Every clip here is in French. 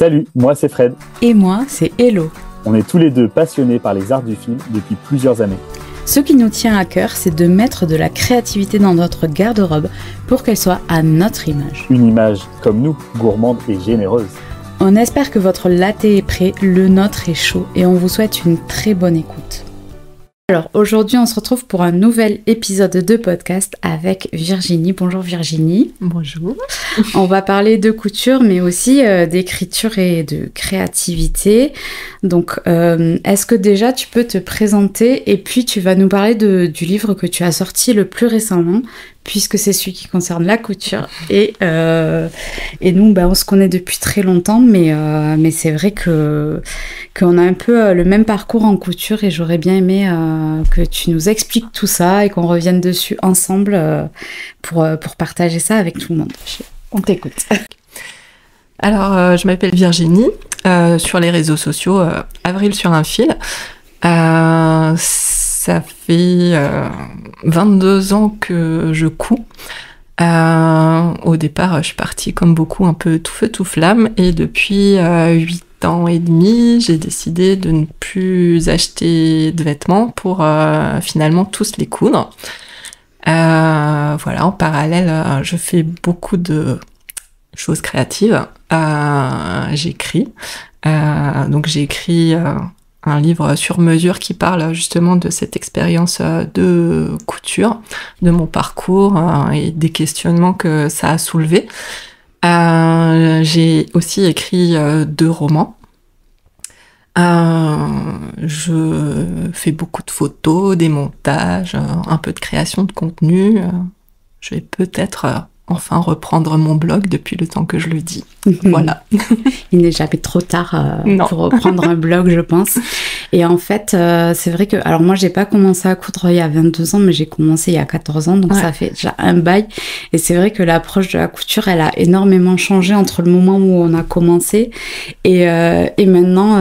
Salut, moi c'est Fred. Et moi, c'est Hello. On est tous les deux passionnés par les arts du film depuis plusieurs années. Ce qui nous tient à cœur, c'est de mettre de la créativité dans notre garde-robe pour qu'elle soit à notre image. Une image comme nous, gourmande et généreuse. On espère que votre latte est prêt, le nôtre est chaud et on vous souhaite une très bonne écoute. Alors aujourd'hui, on se retrouve pour un nouvel épisode de podcast avec Virginie. Bonjour Virginie. Bonjour. On va parler de couture, mais aussi d'écriture et de créativité. Donc, est-ce que déjà tu peux te présenter et puis tu vas nous parler du livre que tu as sorti le plus récemment, puisque c'est celui qui concerne la couture. Et nous, on se connaît depuis très longtemps, mais c'est vrai qu'on a un peu le même parcours en couture et j'aurais bien aimé que tu nous expliques tout ça et qu'on revienne dessus ensemble pour partager ça avec tout le monde. On t'écoute. Alors, je m'appelle Virginie, sur les réseaux sociaux, Avril sur un fil. Ça fait 22 ans que je couds. Au départ, je suis partie comme beaucoup, un peu tout feu tout flamme, et depuis 8 ans et demi, j'ai décidé de ne plus acheter de vêtements pour finalement tous les coudre. Voilà, en parallèle, je fais beaucoup de choses créatives. J'écris. Donc j'ai écrit un livre sur mesure qui parle justement de cette expérience de couture, de mon parcours et des questionnements que ça a soulevé. J'ai aussi écrit 2 romans. Je fais beaucoup de photos, des montages, un peu de création de contenu. Je vais peut-être enfin reprendre mon blog depuis le temps que je le dis. Voilà. Il n'est jamais trop tard pour reprendre un blog, je pense. Et en fait, c'est vrai que... Alors moi, j'ai pas commencé à coudre il y a 22 ans, mais j'ai commencé il y a 14 ans, donc ça fait déjà un bail. Et c'est vrai que l'approche de la couture, elle a énormément changé entre le moment où on a commencé et maintenant,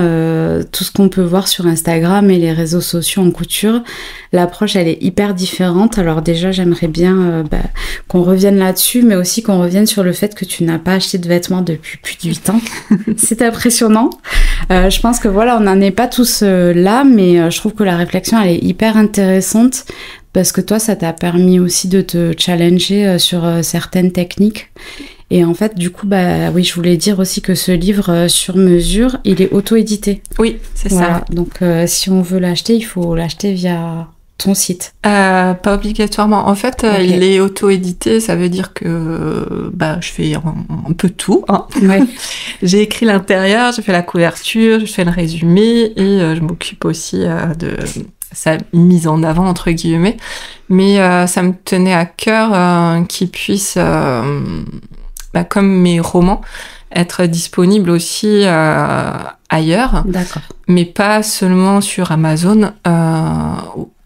tout ce qu'on peut voir sur Instagram et les réseaux sociaux en couture, l'approche, elle est hyper différente. Alors déjà, j'aimerais bien qu'on revienne là-dessus, mais aussi qu'on revienne sur le fait que tu n'as pas acheté de vêtements depuis plus de 8 ans. C'est impressionnant. Je pense que voilà, on n'en est pas tous là, mais je trouve que la réflexion, elle est hyper intéressante parce que toi, ça t'a permis aussi de te challenger sur certaines techniques. Et en fait, du coup, oui, je voulais dire aussi que ce livre sur mesure, il est auto-édité. Oui, c'est voilà. ça. Donc, si on veut l'acheter, il faut l'acheter via ton site. Pas obligatoirement. En fait, okay. Il est auto-édité, ça veut dire que je fais un peu tout. Hein. Ouais. J'ai écrit l'intérieur, j'ai fait la couverture, je fais le résumé et je m'occupe aussi de sa mise en avant, entre guillemets. Mais ça me tenait à cœur qu'il puisse, comme mes romans, être disponible aussi ailleurs. D'accord. Mais pas seulement sur Amazon.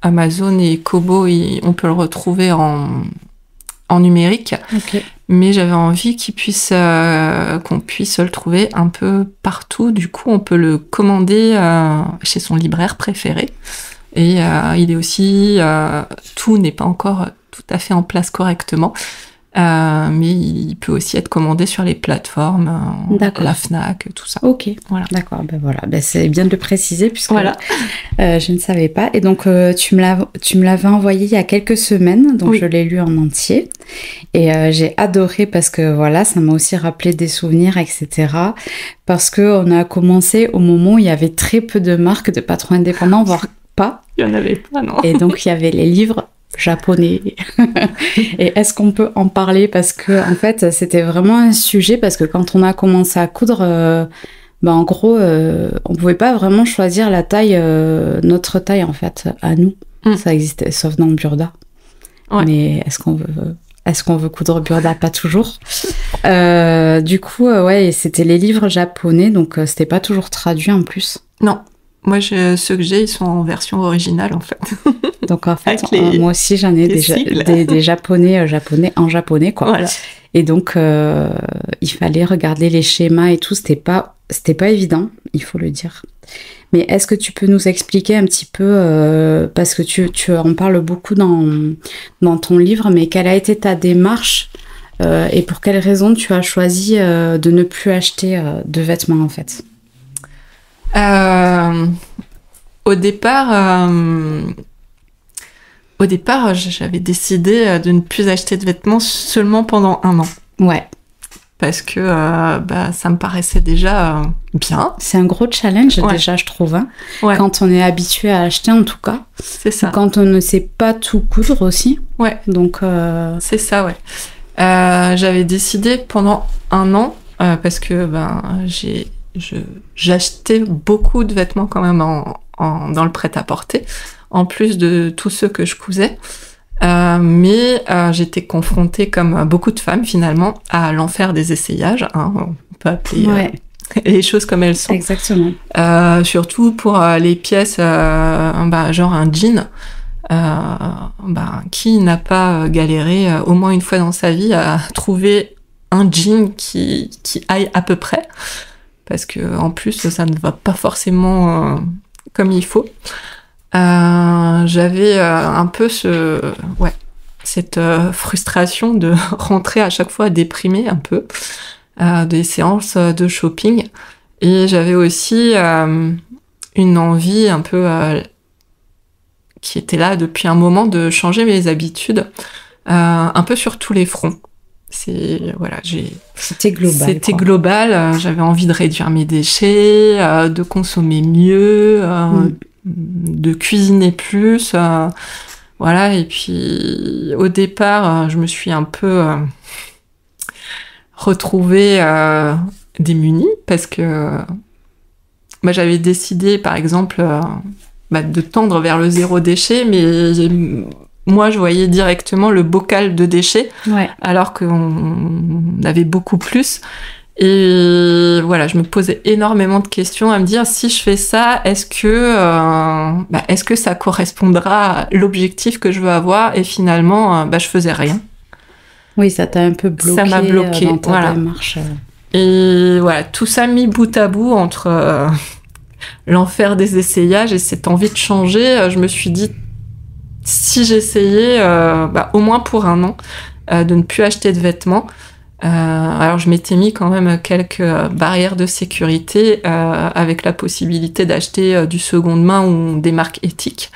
Amazon et Kobo, on peut le retrouver en numérique. Okay. Mais j'avais envie qu'on puisse le trouver un peu partout. Du coup, on peut le commander chez son libraire préféré. Et il est aussi... tout n'est pas encore tout à fait en place correctement. Mais il peut aussi être commandé sur les plateformes, la Fnac, tout ça. Ok, voilà. D'accord. Voilà. C'est bien de le préciser puisque voilà. Je ne savais pas. Et donc, tu me l'avais envoyé il y a quelques semaines, donc oui. Je l'ai lu en entier. Et j'ai adoré parce que voilà, ça m'a aussi rappelé des souvenirs, etc. Parce qu'on a commencé au moment où il y avait très peu de marques de patrons indépendants, voire pas. Il n'y en avait pas, non. Et donc, il y avait les livres japonais. Et est-ce qu'on peut en parler parce que en fait c'était vraiment un sujet parce que quand on a commencé à coudre en gros on pouvait pas vraiment choisir la taille notre taille en fait à nous. Ça existait sauf dans Burda. Mais est-ce qu'on veut coudre Burda? Pas toujours. Du coup c'était les livres japonais donc c'était pas toujours traduit en plus. Non. Moi, ceux que j'ai, ils sont en version originale, en fait. Donc, en fait, moi aussi, j'en ai des japonais en japonais, quoi. Voilà. Et donc, il fallait regarder les schémas et tout. C'était pas évident, il faut le dire. Mais est-ce que tu peux nous expliquer un petit peu, parce que tu en parles beaucoup dans ton livre, mais quelle a été ta démarche Et pour quelles raisons tu as choisi de ne plus acheter de vêtements en fait? Au départ, j'avais décidé de ne plus acheter de vêtements seulement pendant 1 an. Ouais. Parce que ça me paraissait déjà bien. C'est un gros challenge déjà, je trouve. Hein. Ouais. Quand on est habitué à acheter, en tout cas. C'est ça. Quand on ne sait pas tout coudre aussi. Ouais. Donc. C'est ça, ouais. J'avais décidé pendant 1 an parce que j'achetais beaucoup de vêtements quand même dans le prêt-à-porter, en plus de tous ceux que je cousais. Mais j'étais confrontée, comme beaucoup de femmes finalement, à l'enfer des essayages. Hein, on peut appeler les choses comme elles sont. Exactement. Surtout pour les pièces, genre un jean. Qui n'a pas galéré au moins une fois dans sa vie à trouver un jean qui aille à peu près, parce que en plus ça ne va pas forcément comme il faut. J'avais un peu cette frustration de rentrer à chaque fois déprimée un peu des séances de shopping, et j'avais aussi une envie un peu qui était là depuis un moment de changer mes habitudes un peu sur tous les fronts. C'était global. C'était global. J'avais envie de réduire mes déchets, de consommer mieux, de cuisiner plus. Et puis au départ, je me suis un peu retrouvée démunie parce que j'avais décidé, par exemple, de tendre vers le 0 déchet, mais moi, je voyais directement le bocal de déchets, alors qu'on avait beaucoup plus. Et voilà, je me posais énormément de questions à me dire, si je fais ça, est-ce que ça correspondra à l'objectif que je veux avoir? Et finalement, je faisais rien. Oui, ça t'a un peu bloqué. Ça m'a bloqué, dans ta démarche. Et voilà, tout ça mis bout à bout entre l'enfer des essayages et cette envie de changer, je me suis dit, si j'essayais, au moins pour 1 an, de ne plus acheter de vêtements. Alors je m'étais mis quand même quelques barrières de sécurité avec la possibilité d'acheter du seconde main ou des marques éthiques.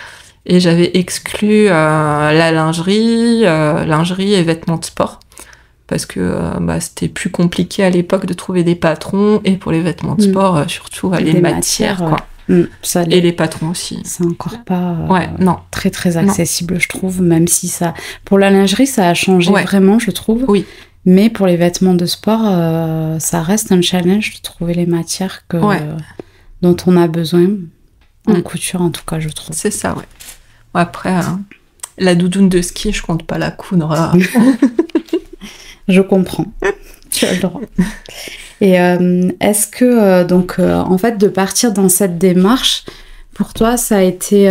Et j'avais exclu la lingerie et vêtements de sport. Parce que c'était plus compliqué à l'époque de trouver des patrons, et pour les vêtements de sport, surtout les matières, quoi. Ça, et les patrons aussi. C'est encore pas très très accessible, je trouve, même si ça... Pour la lingerie, ça a changé vraiment, je trouve. Oui. Mais pour les vêtements de sport, ça reste un challenge de trouver les matières dont on a besoin, en couture en tout cas, je trouve. C'est ça, ouais. Après, la doudoune de ski, je compte pas la coudre. Je comprends. Tu as le droit. Et est-ce que, en fait, de partir dans cette démarche, pour toi, ça a été...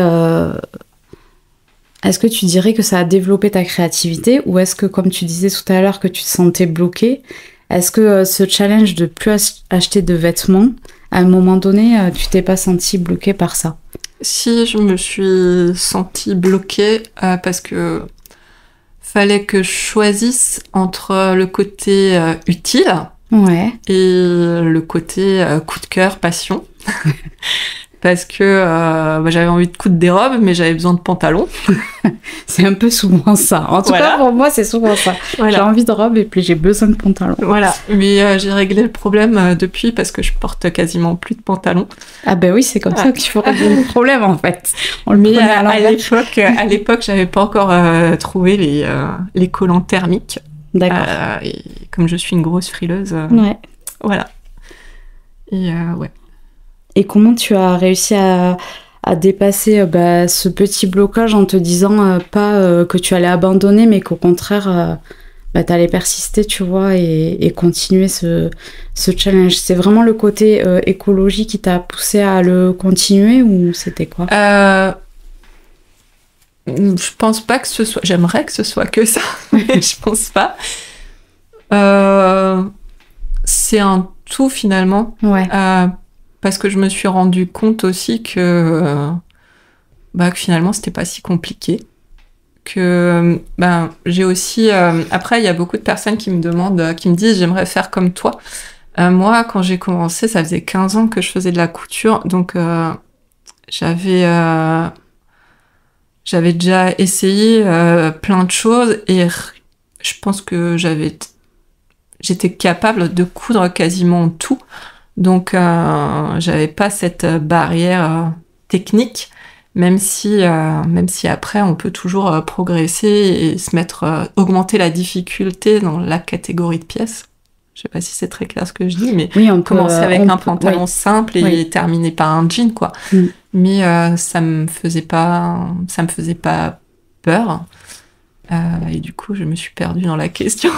Est-ce que tu dirais que ça a développé ta créativité, ou est-ce que, comme tu disais tout à l'heure, que tu te sentais bloquée, est-ce que ce challenge de plus acheter de vêtements, à un moment donné, tu t'es pas sentie bloquée par ça? Si, je me suis sentie bloquée parce que fallait que je choisisse entre le côté utile et le côté coup de cœur, passion. Parce que j'avais envie de coudre des robes, mais j'avais besoin de pantalons. C'est un peu souvent ça. En tout cas, pour moi, c'est souvent ça. Voilà. J'ai envie de robe et puis j'ai besoin de pantalons. Voilà, mais j'ai réglé le problème depuis, parce que je porte quasiment plus de pantalons. Ah ben oui, c'est comme ça qu'il faut régler le problème, en fait. Mais à l'époque, j'avais pas encore trouvé les collants thermiques. D'accord. Et comme je suis une grosse frileuse, voilà. Et Et comment tu as réussi à dépasser ce petit blocage en te disant pas que tu allais abandonner, mais qu'au contraire, tu allais persister, tu vois, et continuer ce challenge? C'est vraiment le côté écologie qui t'a poussé à le continuer, ou c'était quoi? Je pense pas que ce soit... J'aimerais que ce soit que ça, mais je pense pas. C'est un tout, finalement. Parce que je me suis rendu compte aussi que finalement, c'était pas si compliqué. que j'ai aussi... après, il y a beaucoup de personnes qui me demandent, qui me disent « j'aimerais faire comme toi ». Moi, quand j'ai commencé, ça faisait 15 ans que je faisais de la couture, donc j'avais déjà essayé plein de choses et je pense que j'étais capable de coudre quasiment tout. Donc, j'avais pas cette barrière technique, même si après, on peut toujours progresser et augmenter la difficulté dans la catégorie de pièces. Je sais pas si c'est très clair ce que je dis, mais oui, on commencer avec un pantalon simple et terminer par un jean, quoi. Mais ça me faisait pas peur. Et du coup, je me suis perdue dans la question.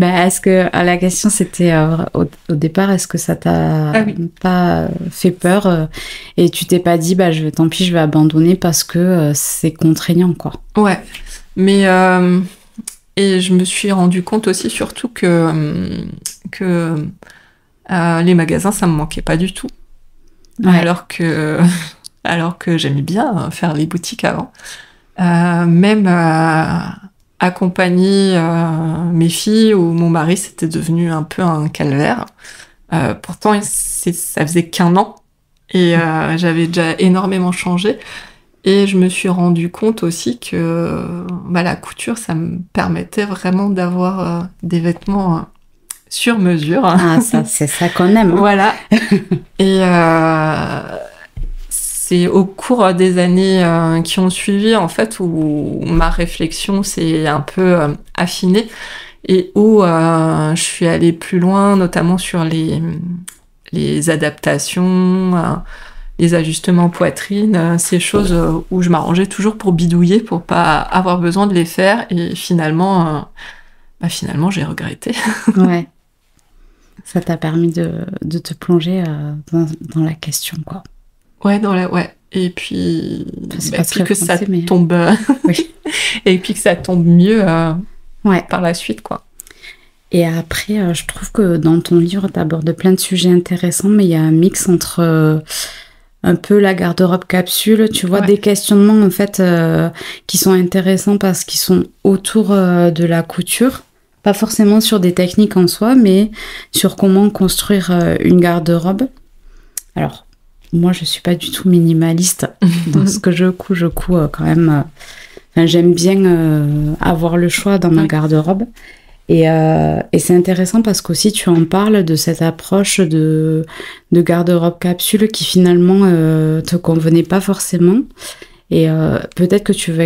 Est-ce que la question c'était au départ, est-ce que ça t'a pas fait peur et tu t'es pas dit tant pis, je vais abandonner parce que c'est contraignant, quoi. Ouais, mais et je me suis rendu compte aussi surtout que les magasins, ça me manquait pas du tout. Ouais. Alors que j'aimais bien faire les boutiques avant. Même accompagner mes filles ou mon mari, c'était devenu un peu un calvaire. Pourtant, ça faisait qu'1 an et j'avais déjà énormément changé. Et je me suis rendu compte aussi que la couture, ça me permettait vraiment d'avoir des vêtements sur mesure. Ah, ça, c'est ça qu'on aime. Hein. Voilà. Et c'est au cours des années qui ont suivi, en fait, où ma réflexion s'est un peu affinée et où je suis allée plus loin, notamment sur les adaptations, les ajustements poitrine, ces choses où je m'arrangeais toujours pour bidouiller, pour pas avoir besoin de les faire. Et finalement, j'ai regretté. Ouais. Ça t'a permis de te plonger dans la question, quoi. Ouais, Et puis, que ça mais... tombe... oui. Et puis que ça tombe mieux par la suite, quoi. Et après, je trouve que dans ton livre, t'abordes plein de sujets intéressants, mais il y a un mix entre un peu la garde-robe capsule, tu vois, des questionnements, en fait, qui sont intéressants parce qu'ils sont autour de la couture. Pas forcément sur des techniques en soi, mais sur comment construire une garde-robe. Alors, moi, je suis pas du tout minimaliste dans ce que je couds. Je couds quand même... j'aime bien avoir le choix dans ma garde-robe. Et c'est intéressant parce qu'aussi, tu en parles de cette approche de garde-robe capsule qui finalement te convenait pas forcément. Et peut-être que tu veux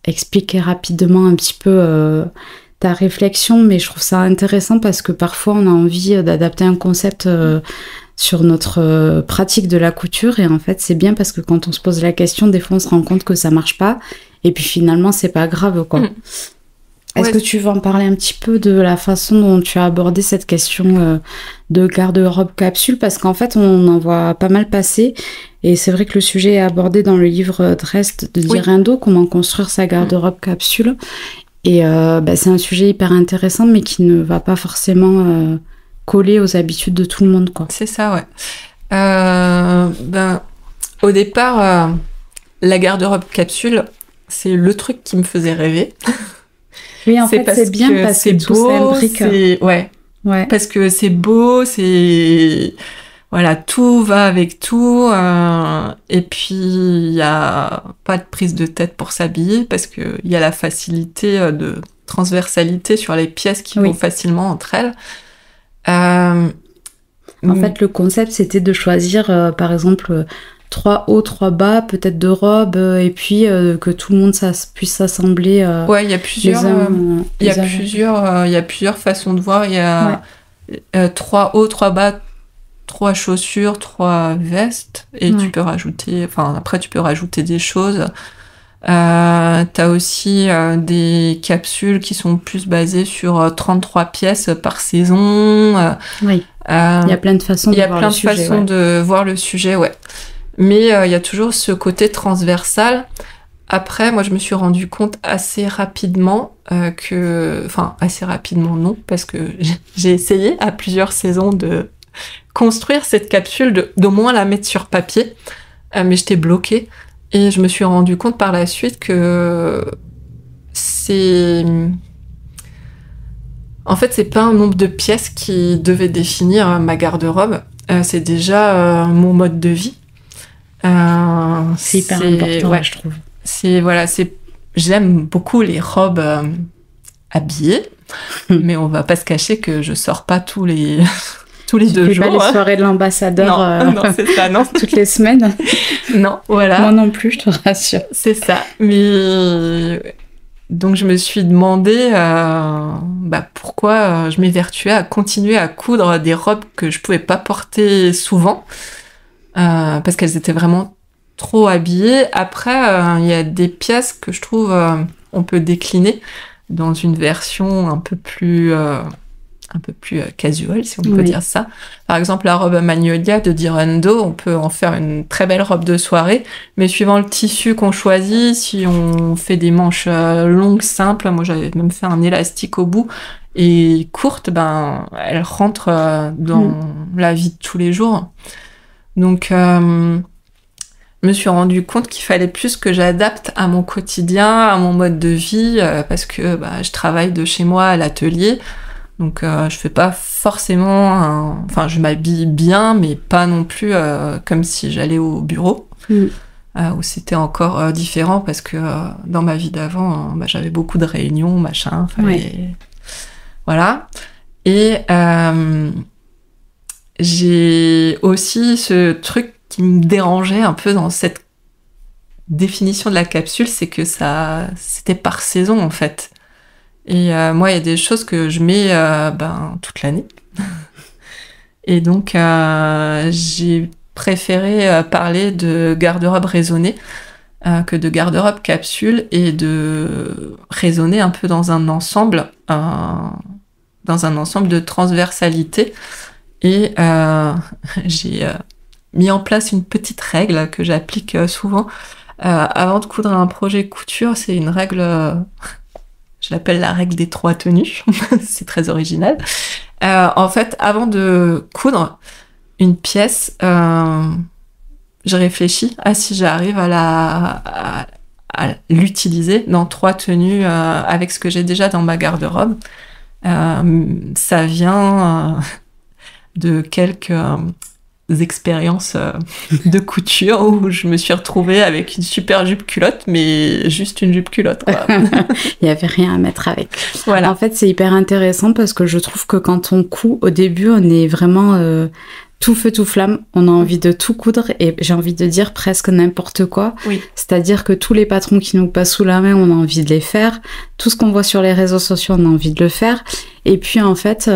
expliquer rapidement un petit peu... ta réflexion, mais je trouve ça intéressant parce que parfois on a envie d'adapter un concept sur notre pratique de la couture et en fait c'est bien parce que quand on se pose la question, des fois on se rend compte que ça marche pas et puis finalement c'est pas grave, quoi. Est-ce que tu veux en parler un petit peu de la façon dont tu as abordé cette question de garde-robe capsule, parce qu'en fait on en voit pas mal passer et c'est vrai que le sujet est abordé dans le livre Drest de Dirindo, comment construire sa garde-robe capsule. Et c'est un sujet hyper intéressant, mais qui ne va pas forcément coller aux habitudes de tout le monde, quoi. C'est ça, ouais. Au départ, la garde-robe capsule, c'est le truc qui me faisait rêver. Oui, en fait, c'est bien parce que tout s'imbrique. Ouais. Parce que c'est beau, c'est... Voilà, tout va avec tout. Et puis, il n'y a pas de prise de tête pour s'habiller parce qu'il y a la facilité de transversalité sur les pièces qui vont facilement entre elles. En fait, le concept, c'était de choisir, par exemple, 3 hauts, 3 bas, peut-être 2 robes, et puis que tout le monde puisse s'assembler. Il y a plusieurs façons de voir. Il y a 3 hauts, 3 bas, 3 chaussures, 3 vestes, et tu peux rajouter, après tu peux rajouter des choses. T'as aussi des capsules qui sont plus basées sur 33 pièces par saison. Il y a plein de façons de voir le sujet, ouais. Mais il y a toujours ce côté transversal. Après, moi, je me suis rendu compte assez rapidement assez rapidement non, parce que j'ai essayé à plusieurs saisons de construire cette capsule, d'au moins la mettre sur papier, mais j'étais bloquée. Et je me suis rendu compte par la suite que En fait, c'est pas un nombre de pièces qui devait définir ma garde-robe. C'est déjà mon mode de vie. C'est hyper important, je trouve. J'aime beaucoup les robes habillées, mais on va pas se cacher que je sors pas tous les 2 jours. Tu fais pas les soirées de l'ambassadeur non, c'est ça, non. toutes les semaines. Non, voilà. Moi non plus, je te rassure. C'est ça. Mais donc je me suis demandé pourquoi je m'évertuais à continuer à coudre des robes que je pouvais pas porter souvent parce qu'elles étaient vraiment trop habillées. Après, il y a des pièces que je trouve on peut décliner dans une version un peu plus casual, si on peut dire ça. Par exemple, la robe Magnolia de Dirando, on peut en faire une très belle robe de soirée, mais suivant le tissu qu'on choisit, si on fait des manches longues, simples, moi j'avais même fait un élastique au bout, et courte, elle rentre dans la vie de tous les jours. Donc, je me suis rendu compte qu'il fallait plus que j'adapte à mon quotidien, à mon mode de vie, parce que je travaille de chez moi à l'atelier. Donc je fais pas forcément je m'habille bien, mais pas non plus comme si j'allais au bureau, où c'était encore différent parce que dans ma vie d'avant, j'avais beaucoup de réunions, machin, voilà. Et j'ai aussi ce truc qui me dérangeait un peu dans cette définition de la capsule, c'est que c'était par saison en fait. Et moi, il y a des choses que je mets toute l'année. Et donc, j'ai préféré parler de garde-robe raisonnée que de garde-robe capsule et de raisonner un peu dans un ensemble de transversalité. Et j'ai mis en place une petite règle que j'applique souvent. Avant de coudre un projet couture, c'est une règle... je l'appelle la règle des 3 tenues. C'est très original. En fait, avant de coudre une pièce, je réfléchis à si j'arrive à l'utiliser dans 3 tenues avec ce que j'ai déjà dans ma garde-robe. Ça vient de quelques expériences de couture où je me suis retrouvée avec une super jupe culotte, mais juste une jupe culotte, quoi. Il n'y avait rien à mettre avec. Voilà. En fait, c'est hyper intéressant parce que je trouve que quand on coud, au début, on est vraiment tout feu, tout flamme. On a envie de tout coudre et j'ai envie de dire presque n'importe quoi. Oui. C'est-à-dire que tous les patrons qui nous passent sous la main, on a envie de les faire. Tout ce qu'on voit sur les réseaux sociaux, on a envie de le faire. Et puis, en fait,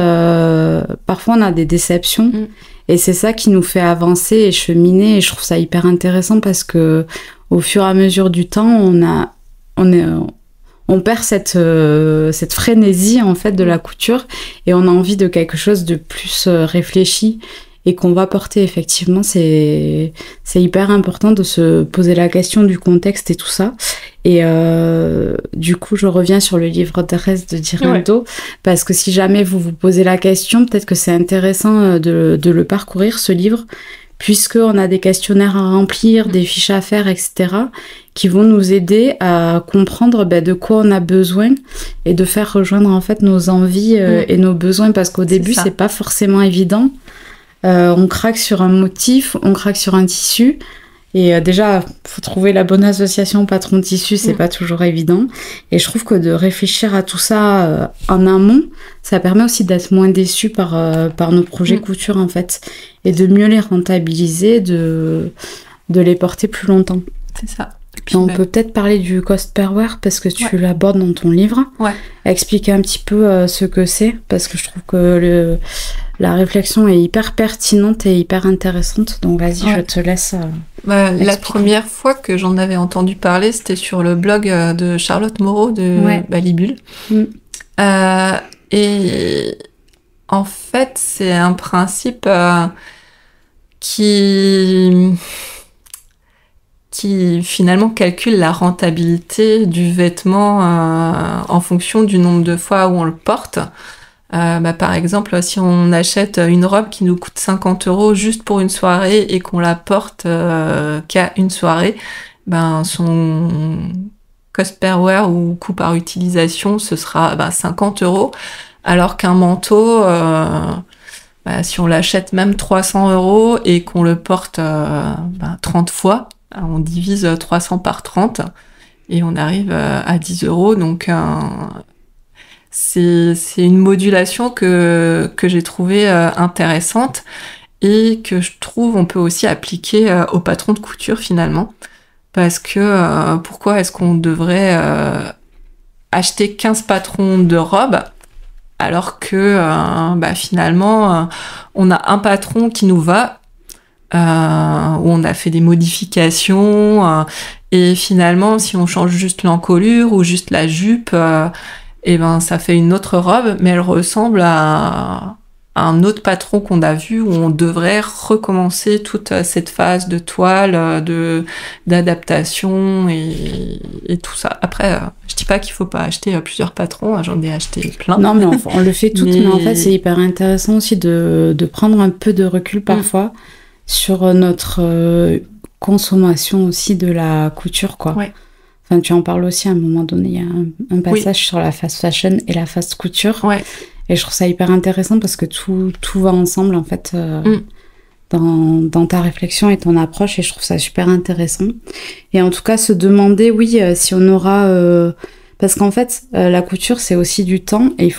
parfois, on a des déceptions. Et c'est ça qui nous fait avancer et cheminer. Et je trouve ça hyper intéressant parce que au fur et à mesure du temps, on perd cette frénésie en fait de la couture et on a envie de quelque chose de plus réfléchi et qu'on va porter. Effectivement, c'est hyper important de se poser la question du contexte et tout ça. Et du coup, je reviens sur le livre d'adresse de Dirando, parce que si jamais vous vous posez la question, peut-être que c'est intéressant de le parcourir, ce livre, puisqu'on a des questionnaires à remplir, des fiches à faire, etc., qui vont nous aider à comprendre de quoi on a besoin et de faire rejoindre en fait nos envies et nos besoins, parce qu'au début, c'est pas forcément évident. On craque sur un motif, on craque sur un tissu. Et déjà, faut trouver la bonne association patron-tissu, c'est pas toujours évident. Et je trouve que de réfléchir à tout ça en amont, ça permet aussi d'être moins déçu par nos projets couture, en fait. Et de mieux les rentabiliser, de les porter plus longtemps. C'est ça. Puis on peut peut-être parler du cost per wear, parce que tu l'abordes dans ton livre. Expliquer un petit peu ce que c'est, parce que je trouve que la réflexion est hyper pertinente et hyper intéressante. Donc vas-y, je te laisse la première fois que j'en avais entendu parler, c'était sur le blog de Charlotte Moreau de Balibule. Et en fait, c'est un principe qui finalement calcule la rentabilité du vêtement en fonction du nombre de fois où on le porte. Par exemple, si on achète une robe qui nous coûte 50 € juste pour une soirée et qu'on la porte qu'à une soirée, comme cost per wear ou coût par utilisation, ce sera 50 €, alors qu'un manteau, si on l'achète même 300 € et qu'on le porte 30 fois, on divise 300 par 30 et on arrive à 10 €. Donc c'est une modulation que j'ai trouvée intéressante et que je trouve on peut aussi appliquer aux patrons de couture finalement. Parce que pourquoi est-ce qu'on devrait acheter 15 patrons de robes alors que finalement on a un patron qui nous va, où on a fait des modifications et finalement si on change juste l'encolure ou juste la jupe, ça fait une autre robe mais elle ressemble à un autre patron qu'on a vu où on devrait recommencer toute cette phase de toile, d'adaptation et tout ça. Après, je dis pas qu'il faut pas acheter plusieurs patrons, j'en ai acheté plein. Non, mais on le fait toutes, mais en fait, c'est hyper intéressant aussi de prendre un peu de recul parfois sur notre consommation aussi de la couture, quoi. Ouais. Enfin, tu en parles aussi à un moment donné, il y a un passage sur la fast fashion et la fast couture. Ouais. Et je trouve ça hyper intéressant parce que tout va ensemble, en fait, dans ta réflexion et ton approche. Et je trouve ça super intéressant. Et en tout cas, se demander, si on aura... parce qu'en fait, la couture, c'est aussi du temps. Et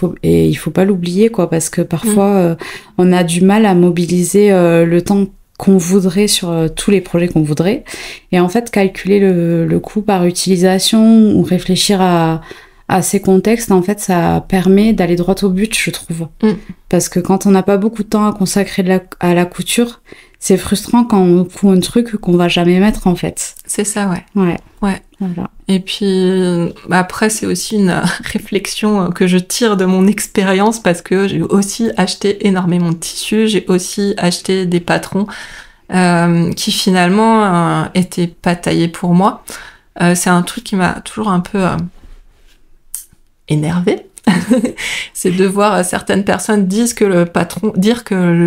il faut pas l'oublier, quoi. Parce que parfois, on a du mal à mobiliser le temps qu'on voudrait sur tous les projets qu'on voudrait. Et en fait, calculer le coût par utilisation ou réfléchir à ces contextes, en fait, ça permet d'aller droit au but, je trouve. Parce que quand on n'a pas beaucoup de temps à consacrer à la couture, c'est frustrant quand on coud un truc qu'on va jamais mettre, en fait. C'est ça, ouais. Ouais. Voilà. Et puis, après, c'est aussi une réflexion que je tire de mon expérience parce que j'ai aussi acheté énormément de tissus, j'ai aussi acheté des patrons qui finalement étaient pas taillés pour moi. C'est un truc qui m'a toujours un peu... énervée, c'est de voir certaines personnes dire que le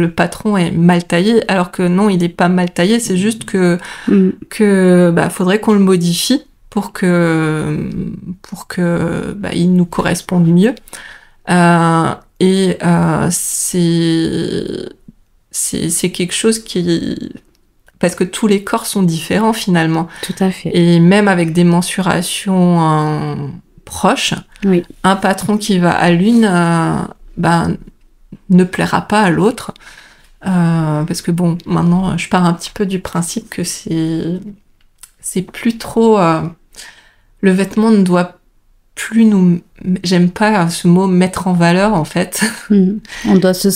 patron est mal taillé, alors que non, il est pas mal taillé, c'est juste que faudrait qu'on le modifie pour que il nous corresponde mieux. C'est quelque chose parce que tous les corps sont différents finalement. Tout à fait. Et même avec des mensurations proches, un patron qui va à l'une ne plaira pas à l'autre. Parce que bon, maintenant, je pars un petit peu du principe que c'est plus trop... le vêtement ne doit plus nous... J'aime pas ce mot mettre en valeur, en fait. On doit se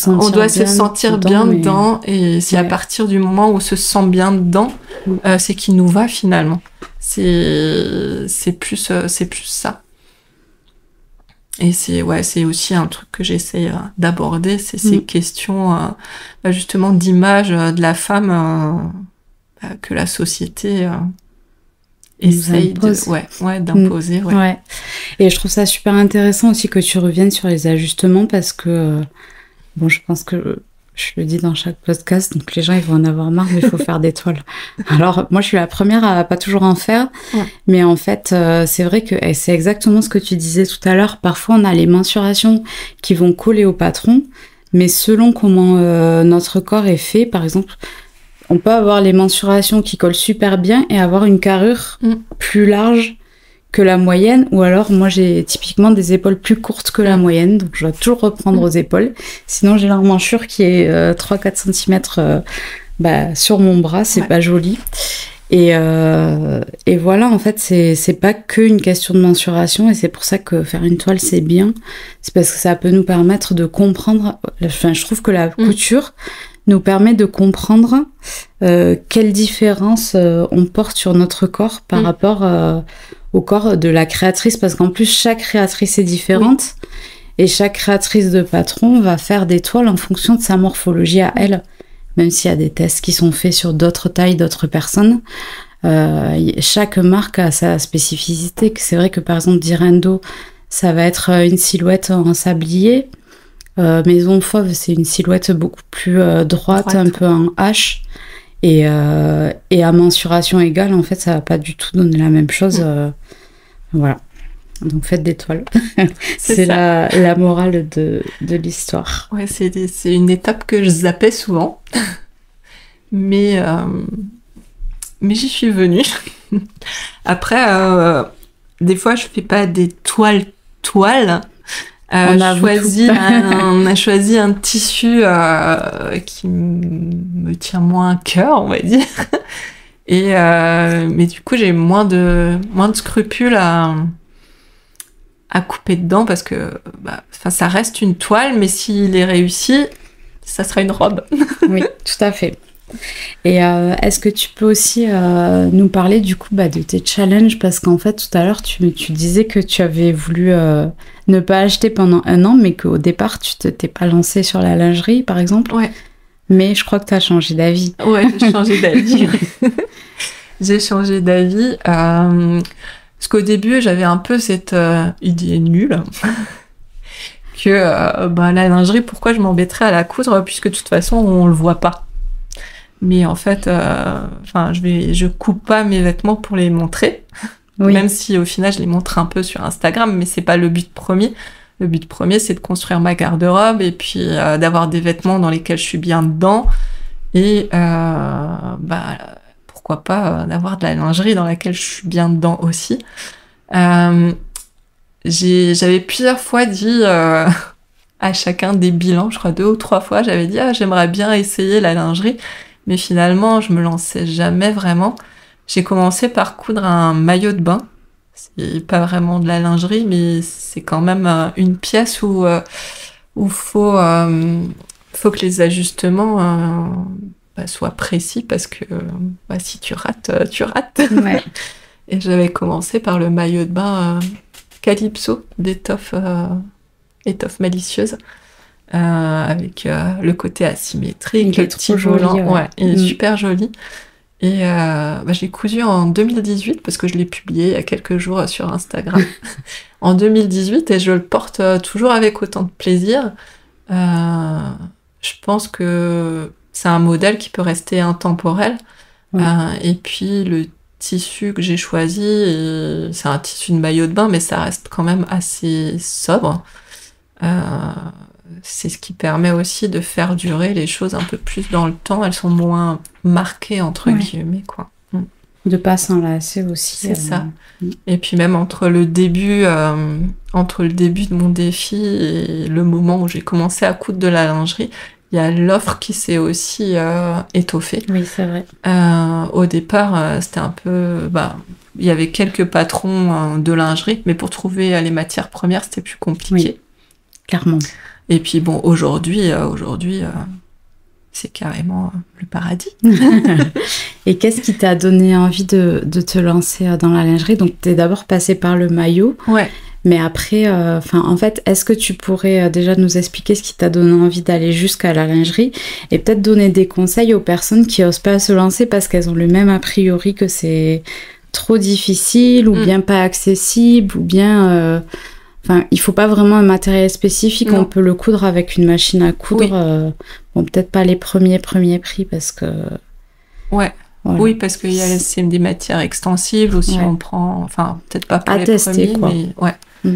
sentir bien dedans. Et c'est à partir du moment où on se sent bien dedans, c'est qu'il nous va, finalement. C'est plus ça. Et c'est aussi un truc que j'essaie d'aborder, c'est ces questions justement d'image de la femme que la société essaye d'imposer. Ouais. Et je trouve ça super intéressant aussi que tu reviennes sur les ajustements parce que je pense que je le dis dans chaque podcast, donc les gens ils vont en avoir marre, mais il faut faire des toiles. Alors moi je suis la première à pas toujours en faire, mais en fait c'est vrai que c'est exactement ce que tu disais tout à l'heure. Parfois on a les mensurations qui vont coller au patron, mais selon comment notre corps est fait, par exemple, on peut avoir les mensurations qui collent super bien et avoir une carrure plus large que la moyenne, ou alors moi j'ai typiquement des épaules plus courtes que la moyenne, donc je dois toujours reprendre aux épaules, sinon j'ai l'emmanchure qui est 3-4 cm sur mon bras, c'est pas joli. Et voilà, en fait c'est pas qu'une question de mensuration, et c'est pour ça que faire une toile c'est bien, c'est parce que ça peut nous permettre de comprendre, je trouve que la couture nous permet de comprendre quelle différence on porte sur notre corps par rapport au corps de la créatrice, parce qu'en plus chaque créatrice est différente et chaque créatrice de patron va faire des toiles en fonction de sa morphologie à elle, même s'il y a des tests qui sont faits sur d'autres tailles, d'autres personnes. Chaque marque a sa spécificité. C'est vrai que par exemple Direndo, ça va être une silhouette en sablier. Maison Fauve, c'est une silhouette beaucoup plus droite, un peu en H. Et à mensuration égale, en fait, ça va pas du tout donner la même chose. Voilà. Donc faites des toiles. C'est la morale de l'histoire. Ouais, c'est une étape que je zappais souvent. Mais j'y suis venue. Après, des fois, je fais pas des toiles. On a choisi un tissu qui me tient moins à cœur, on va dire. Et mais du coup, j'ai moins de scrupules à couper dedans parce que ça reste une toile, mais s'il est réussi, ça sera une robe. Oui, tout à fait. Et est-ce que tu peux aussi nous parler du coup de tes challenges, parce qu'en fait tout à l'heure tu disais que tu avais voulu ne pas acheter pendant 1 an, mais qu'au départ tu t'es pas lancée sur la lingerie par exemple. Ouais. Mais je crois que tu as changé d'avis. Ouais, j'ai changé d'avis. J'ai changé d'avis parce qu'au début j'avais un peu cette idée nulle que la lingerie, pourquoi je m'embêterais à la coudre puisque de toute façon on le voit pas. Mais en fait, je coupe pas mes vêtements pour les montrer. Oui. Même si au final je les montre un peu sur Instagram, mais c'est pas le but premier. Le but premier, c'est de construire ma garde-robe et puis d'avoir des vêtements dans lesquels je suis bien dedans. Et pourquoi pas d'avoir de la lingerie dans laquelle je suis bien dedans aussi. J'avais plusieurs fois dit à chacun des bilans, je crois 2 ou 3 fois, j'avais dit j'aimerais bien essayer la lingerie. Mais finalement, je me lançais jamais vraiment. J'ai commencé par coudre un maillot de bain. C'est pas vraiment de la lingerie, mais c'est quand même une pièce où faut que les ajustements soient précis parce que si tu rates, tu rates. Ouais. Et j'avais commencé par le maillot de bain Calypso d'étoffe malicieuse. Avec le côté asymétrique, le petit volant, il est super joli. Et j'ai cousu en 2018 parce que je l'ai publié il y a quelques jours sur Instagram. En 2018 et je le porte toujours avec autant de plaisir. Je pense que c'est un modèle qui peut rester intemporel. Et puis le tissu que j'ai choisi, c'est un tissu de maillot de bain, mais ça reste quand même assez sobre. C'est ce qui permet aussi de faire durer les choses un peu plus dans le temps. Elles sont moins marquées, entre guillemets, quoi. De pas s'enlacer aussi. C'est ça. Et puis même entre le début de mon défi et le moment où j'ai commencé à coudre de la lingerie, il y a l'offre qui s'est aussi étoffée. Oui, c'est vrai. Au départ, c'était un peu... il y avait quelques patrons de lingerie, mais pour trouver les matières premières, c'était plus compliqué. Oui, clairement. Et puis bon, aujourd'hui, c'est carrément le paradis. Et qu'est-ce qui t'a donné envie de te lancer dans la lingerie? Donc, t'es d'abord passée par le maillot. Ouais. Mais après, en fait, est-ce que tu pourrais déjà nous expliquer ce qui t'a donné envie d'aller jusqu'à la lingerie et peut-être donner des conseils aux personnes qui n'osent pas se lancer parce qu'elles ont le même a priori que c'est trop difficile ou bien pas accessible ou bien... il faut pas vraiment un matériel spécifique, on peut le coudre avec une machine à coudre. Oui. Peut-être pas les premiers prix parce que... Ouais. Voilà. Oui, parce que c'est des matières extensibles aussi, on prend... Enfin, peut-être pas pour les tester, premiers, quoi. mais...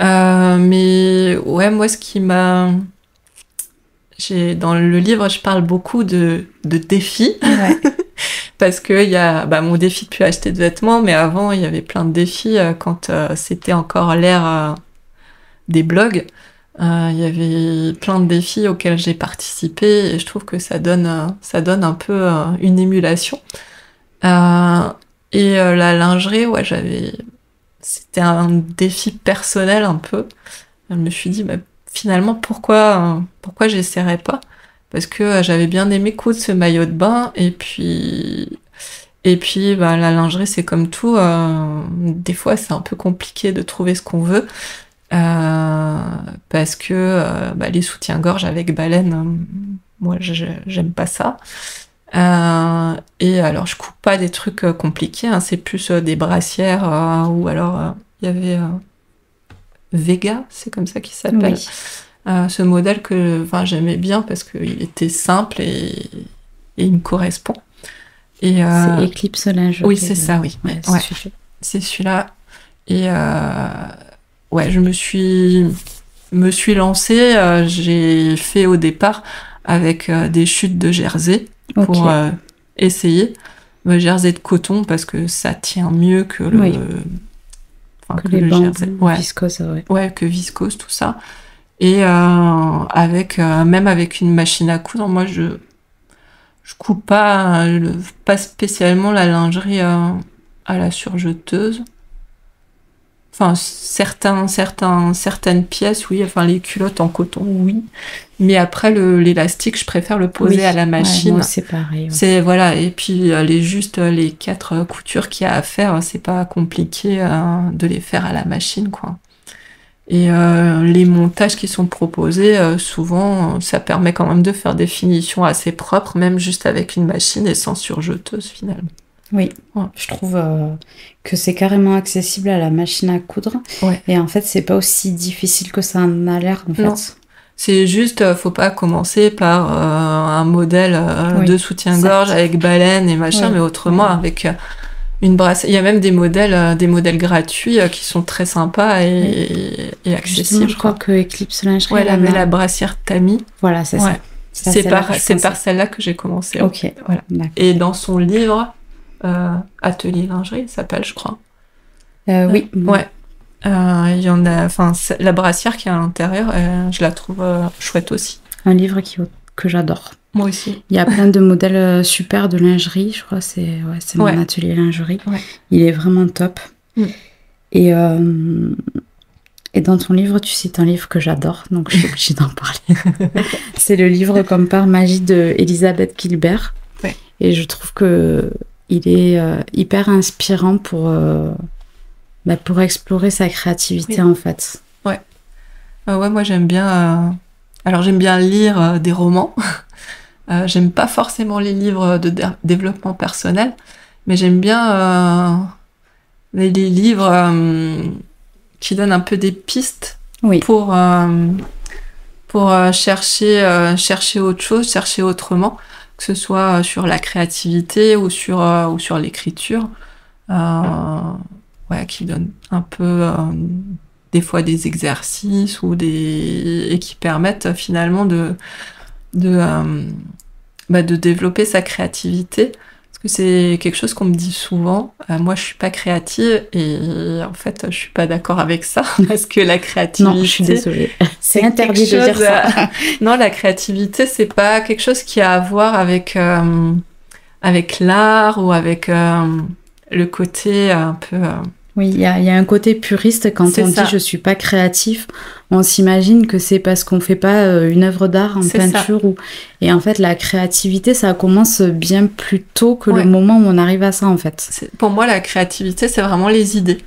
Ouais. Mais ouais, moi, ce qui m'a... Dans le livre, je parle beaucoup de défis. Ouais. Parce que il y a mon défi de plus acheter de vêtements, mais avant, il y avait plein de défis quand c'était encore l'ère des blogs. Il y avait plein de défis auxquels j'ai participé et je trouve que ça donne un peu une émulation. Et la lingerie, c'était un défi personnel un peu. Je me suis dit, finalement, pourquoi j'essaierais pas? Parce que j'avais bien aimé coudre ce maillot de bain et puis la lingerie, c'est comme tout. Des fois, c'est un peu compliqué de trouver ce qu'on veut. Parce que les soutiens-gorge avec baleine, moi j'aime pas ça. Et alors je coupe pas des trucs compliqués, hein, c'est plus des brassières ou alors il y avait Vega, c'est comme ça qu'il s'appelle. Oui. Ce modèle que j'aimais bien parce qu'il était simple et il me correspond. Et c'est Eclipse Lingerie. Oui, c'est ça, oui. Ouais. C'est celui-là. Et ouais, je me suis lancée. J'ai fait au départ avec des chutes de jersey pour essayer. Jersey de coton parce que ça tient mieux que le, que le jersey. Viscose, que viscose, tout ça. Et même avec une machine à coudre, moi je coupe pas spécialement la lingerie à la surjeteuse. Enfin, certaines pièces, oui. Enfin, les culottes en coton, oui. Mais après, l'élastique, je préfère le poser à la machine. Moi, c'est pareil. Ouais. Voilà. Et puis, les 4 coutures qu'il y a à faire, c'est pas compliqué de les faire à la machine, quoi. Et les montages qui sont proposés, souvent, ça permet quand même de faire des finitions assez propres, même juste avec une machine et sans surjeteuse, finalement. Oui, je trouve que c'est carrément accessible à la machine à coudre. Ouais. Et en fait, c'est pas aussi difficile que ça en a l'air, en fait. Non. C'est juste, faut pas commencer par un modèle de soutien-gorge avec baleine et machin, mais autrement, avec une brassière. Il y a même des modèles gratuits qui sont très sympas et accessibles. Justement, je crois que Eclipse Lingerie... la brassière Tami. Voilà, c'est ça. C'est par celle-là que j'ai commencé. Ok, voilà. Et dans son livre... Atelier lingerie, ça s'appelle, je crois. Oui. Ouais. Il y en a. Enfin, la brassière qui est à l'intérieur, je la trouve chouette aussi. Un livre que j'adore. Moi aussi. Il y a plein de modèles super de lingerie. Je crois que c'est mon atelier lingerie. Ouais. Il est vraiment top. Et dans ton livre, tu cites un livre que j'adore, donc je suis obligée d'en parler. C'est le livre Comme par magie de Elisabeth Gilbert. Ouais. Et je trouve que il est hyper inspirant pour explorer sa créativité, en fait. Ouais. Moi, j'aime bien... Alors, j'aime bien lire des romans. J'aime pas forcément les livres de développement personnel, mais j'aime bien les livres qui donnent un peu des pistes pour chercher autre chose, chercher autrement, que ce soit sur la créativité ou sur l'écriture, qui donnent un peu des fois des exercices et qui permettent finalement de développer sa créativité. Parce que c'est quelque chose qu'on me dit souvent. Moi, je suis pas créative et en fait, je suis pas d'accord avec ça parce que la créativité... Non, je suis désolée. C'est interdit de dire ça. Non, la créativité, c'est pas quelque chose qui a à voir avec l'art ou avec le côté un peu... Oui, il y a un côté puriste quand on dit « je suis pas créatif ». On s'imagine que c'est parce qu'on fait pas une œuvre d'art en peinture. Et en fait, la créativité, ça commence bien plus tôt que le moment où on arrive à ça, en fait. Pour moi, la créativité, c'est vraiment les idées.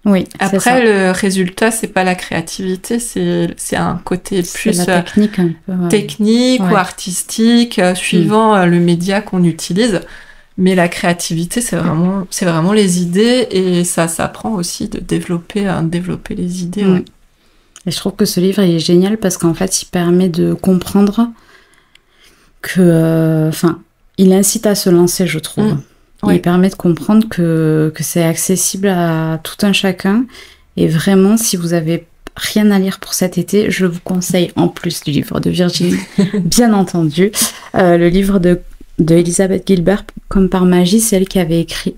Oui, après, le résultat, c'est pas la créativité, c'est un côté plus la technique, un peu, technique ou artistique, suivant le média qu'on utilise. Mais la créativité, c'est vraiment les idées et ça s'apprend aussi de développer les idées. Ouais. Et je trouve que ce livre est génial parce qu'en fait, il permet de comprendre que... il incite à se lancer, je trouve. Il permet de comprendre que c'est accessible à tout un chacun. Et vraiment, si vous avez rien à lire pour cet été, je vous conseille, en plus du livre de Virginie, bien entendu, le livre de Elisabeth Gilbert, Comme par magie, c'est elle qui avait écrit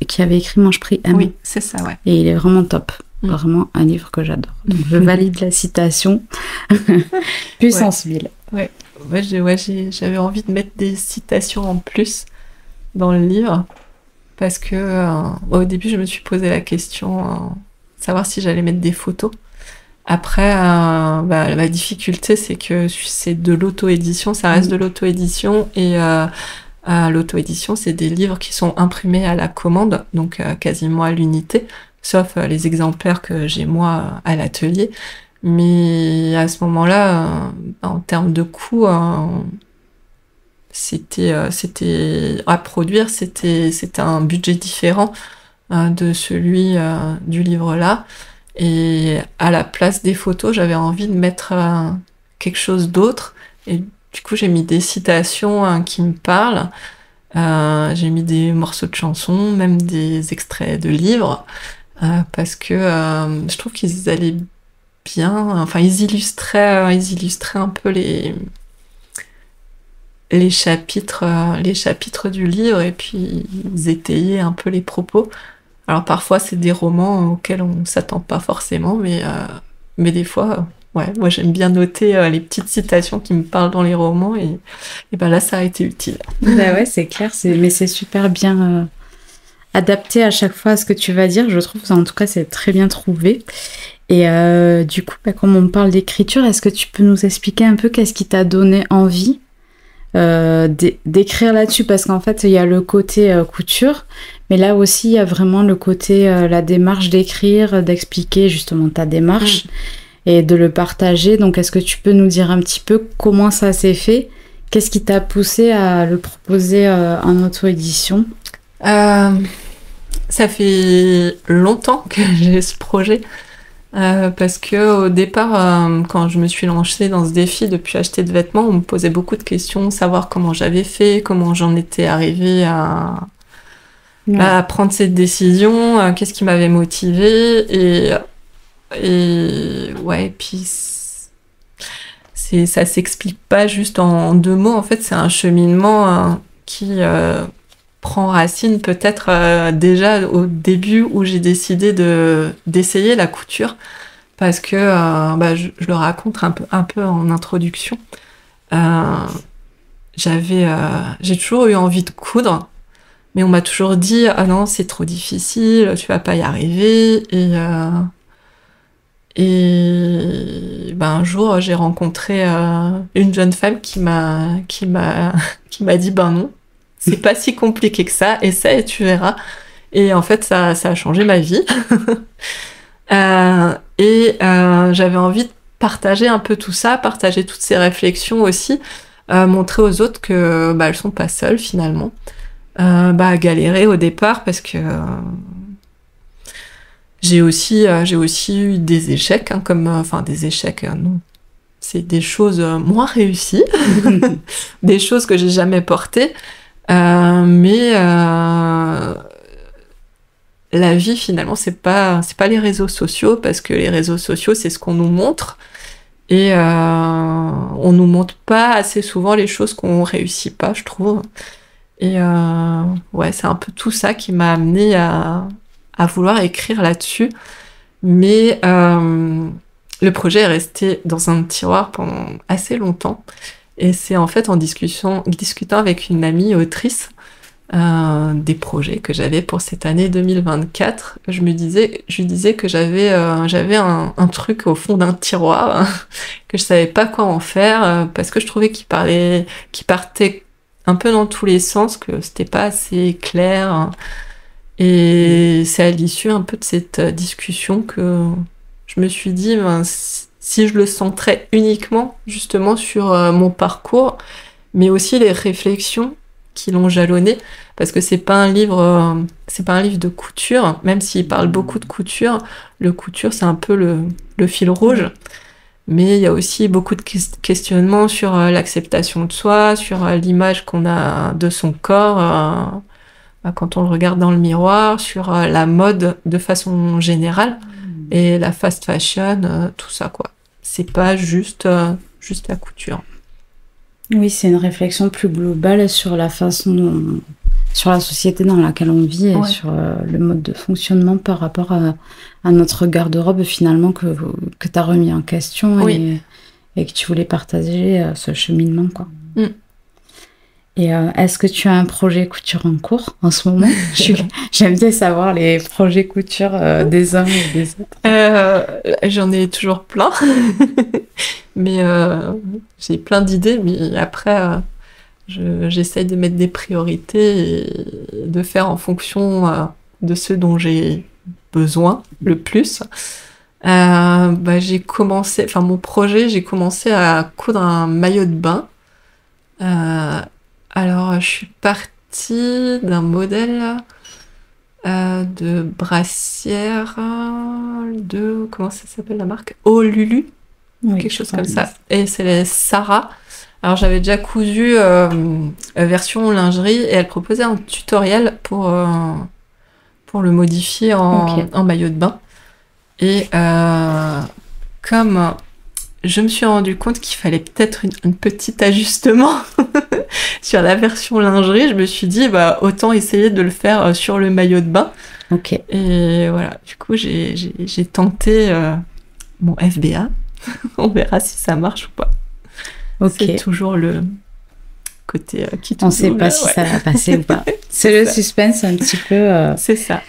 Mange Prix M. Oui, c'est ça, ouais. Et il est vraiment top. Vraiment un livre que j'adore. Donc je valide la citation. Puissance Ville. Ouais. J'avais envie de mettre des citations en plus dans le livre parce que au début je me suis posé la question savoir si j'allais mettre des photos. Après, la difficulté c'est que c'est de l'auto-édition, ça reste de l'auto-édition et l'auto-édition c'est des livres qui sont imprimés à la commande, donc quasiment à l'unité, sauf les exemplaires que j'ai moi à l'atelier. Mais à ce moment-là, en termes de coût, c'était à produire, c'était un budget différent de celui du livre-là. Et à la place des photos, j'avais envie de mettre quelque chose d'autre. Et du coup, j'ai mis des citations qui me parlent. J'ai mis des morceaux de chansons, même des extraits de livres. parce que je trouve qu'ils allaient bien. Enfin, ils illustraient un peu les chapitres du livre, et puis ils étayaient un peu les propos. Alors parfois c'est des romans auxquels on s'attend pas forcément, mais des fois, ouais, moi j'aime bien noter les petites citations qui me parlent dans les romans, et ben là ça a été utile. Bah ouais, c'est clair, mais c'est super bien adapté à chaque fois à ce que tu vas dire, je trouve. En tout cas, c'est très bien trouvé. Et du coup, comme on parle d'écriture, est-ce que tu peux nous expliquer un peu qu'est-ce qui t'a donné envie d'écrire là-dessus? Parce qu'en fait, il y a le côté couture, mais là aussi, il y a vraiment le côté, la démarche d'écrire, d'expliquer justement ta démarche et de le partager. Donc, est-ce que tu peux nous dire un petit peu comment ça s'est fait? Qu'est-ce qui t'a poussé à le proposer en auto-édition? Ça fait longtemps que j'ai ce projet. Parce que au départ, quand je me suis lancée dans ce défi de plus acheter de vêtements, on me posait beaucoup de questions, savoir comment j'avais fait, comment j'en étais arrivée à prendre cette décision, qu'est-ce qui m'avait motivée, et ouais, puis ça s'explique pas juste en 2 mots. En fait, c'est un cheminement qui prend racine peut-être déjà au début, où j'ai décidé d'essayer la couture, parce que je le raconte un peu en introduction. J'ai toujours eu envie de coudre, mais on m'a toujours dit « Ah non, c'est trop difficile, tu vas pas y arriver ». Et un jour, j'ai rencontré une jeune femme qui m'a dit « Ben non, c'est pas si compliqué que ça, essaie et tu verras ». Et en fait, ça a changé ma vie. J'avais envie de partager un peu tout ça, partager toutes ces réflexions aussi, montrer aux autres que elles sont pas seules finalement, à galérer au départ, parce que j'ai aussi eu des échecs, des échecs, non. C'est des choses moins réussies, des choses que j'ai jamais portées. Mais la vie, finalement, c'est pas les réseaux sociaux, parce que les réseaux sociaux, c'est ce qu'on nous montre, et on nous montre pas assez souvent les choses qu'on réussit pas, je trouve. Et ouais, c'est un peu tout ça qui m'a amenée à vouloir écrire là-dessus. Mais le projet est resté dans un tiroir pendant assez longtemps. Et c'est en fait en discutant avec une amie autrice des projets que j'avais pour cette année 2024, je lui disais que j'avais un truc au fond d'un tiroir que je savais pas quoi en faire, parce que je trouvais qu'il partait un peu dans tous les sens, que c'était pas assez clair. Et c'est à l'issue un peu de cette discussion que je me suis dit, si je le centrais uniquement justement sur mon parcours, mais aussi les réflexions qui l'ont jalonné, parce que c'est pas un livre de couture, même s'il parle beaucoup de couture. Le couture, c'est un peu le fil rouge, mais il y a aussi beaucoup de questionnements sur l'acceptation de soi, sur l'image qu'on a de son corps quand on le regarde dans le miroir, sur la mode de façon générale, et la fast fashion, tout ça, quoi. C'est pas juste la couture. Oui, c'est une réflexion plus globale sur la façon sur la société dans laquelle on vit, et sur le mode de fonctionnement par rapport à notre garde-robe, finalement, que tu as remis en question, et que tu voulais partager ce cheminement, quoi. Et est-ce que tu as un projet couture en cours en ce moment? J'aime bien savoir les projets couture des uns et des autres. J'en ai toujours plein. Mais j'ai plein d'idées, mais après, j'essaye de mettre des priorités et de faire en fonction de ce dont j'ai besoin le plus. J'ai commencé à coudre un maillot de bain. Alors, je suis partie d'un modèle de brassière comment ça s'appelle la marque? Oh Lulu, quelque chose comme ça. Et c'est les Sarah. Alors, j'avais déjà cousu version lingerie, et elle proposait un tutoriel pour pour le modifier en maillot de bain. Et comme je me suis rendu compte qu'il fallait peut-être un petit ajustement sur la version lingerie, je me suis dit, autant essayer de le faire sur le maillot de bain. Ok. Et voilà, du coup, j'ai tenté mon FBA. On verra si ça marche ou pas. Ok. C'est toujours le côté qui on ne sait pas si ça va passer ou pas. C'est le suspense un petit peu. C'est ça.